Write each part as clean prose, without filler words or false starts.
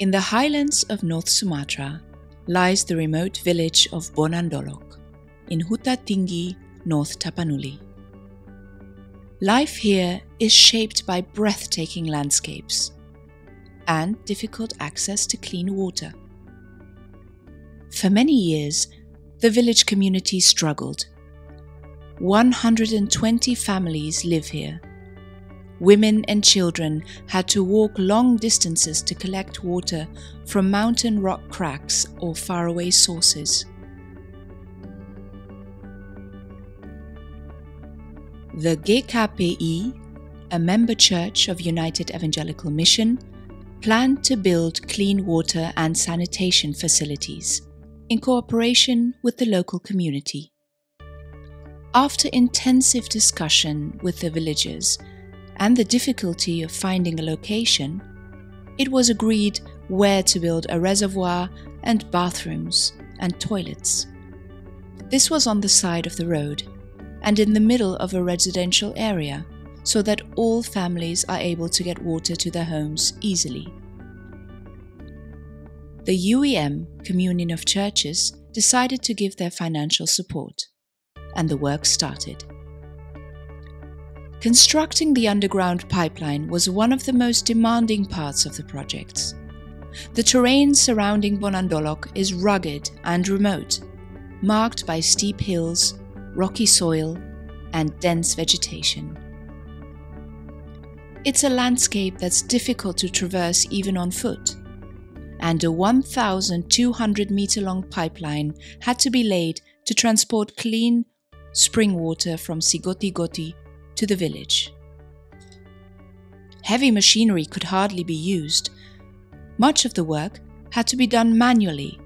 In the highlands of North Sumatra lies the remote village of Bonan Dolok in Huta Tinggi, North Tapanuli. Life here is shaped by breathtaking landscapes and difficult access to clean water. For many years, the village community struggled. 120 families live here. Women and children had to walk long distances to collect water from mountain rock cracks or faraway sources. The GKPI, a member church of United Evangelical Mission, planned to build clean water and sanitation facilities in cooperation with the local community. After intensive discussion with the villagers and the difficulty of finding a location, it was agreed where to build a reservoir and bathrooms and toilets. This was on the side of the road and in the middle of a residential area, so that all families are able to get water to their homes easily. The UEM, Communion of Churches, decided to give their financial support, and the work started. Constructing the underground pipeline was one of the most demanding parts of the project. The terrain surrounding Bonan Dolok is rugged and remote, marked by steep hills, rocky soil, and dense vegetation. It's a landscape that's difficult to traverse even on foot, and a 1,200-meter-long pipeline had to be laid to transport clean spring water from Sigoti to the village. Heavy machinery could hardly be used. Much of the work had to be done manually.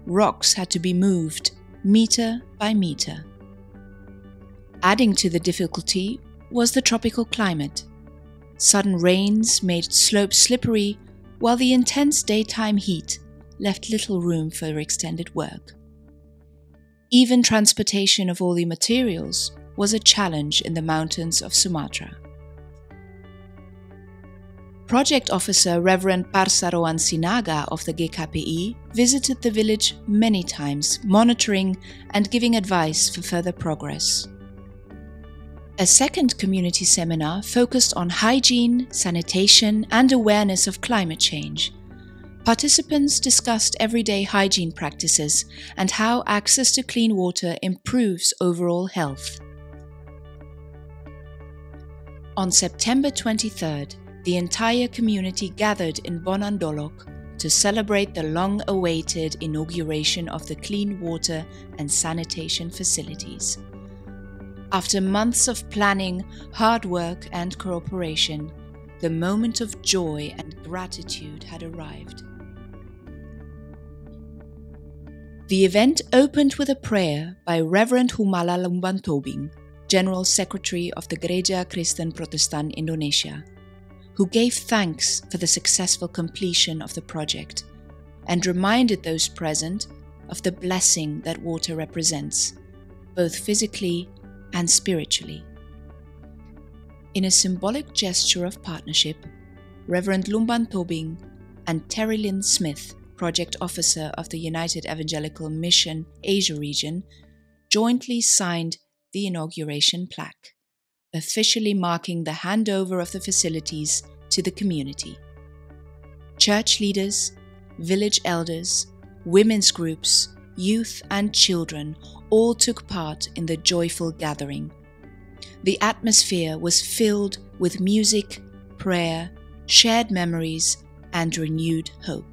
Rocks had to be moved meter by meter. Adding to the difficulty was the tropical climate. Sudden rains made slopes slippery, while the intense daytime heat left little room for extended work. Even transportation of all the materials was a challenge in the mountains of Sumatra. Project Officer Reverend Parsaroan Sinaga of the GKPI visited the village many times, monitoring and giving advice for further progress. A second community seminar focused on hygiene, sanitation, and awareness of climate change. Participants discussed everyday hygiene practices and how access to clean water improves overall health. On September 23rd, the entire community gathered in Bonan Dolok to celebrate the long-awaited inauguration of the clean water and sanitation facilities. After months of planning, hard work, and cooperation, the moment of joy and gratitude had arrived. The event opened with a prayer by Reverend Humala Lumbantobing, General Secretary of the Gereja Kristen Protestan Indonesia, who gave thanks for the successful completion of the project and reminded those present of the blessing that water represents, both physically and spiritually. In a symbolic gesture of partnership, Reverend Lumbantobing and Terry Lynn Smith, Project Officer of the United Evangelical Mission Asia region, jointly signed the inauguration plaque, officially marking the handover of the facilities to the community. Church leaders, village elders, women's groups, youth and children all took part in the joyful gathering. The atmosphere was filled with music, prayer, shared memories, and renewed hope.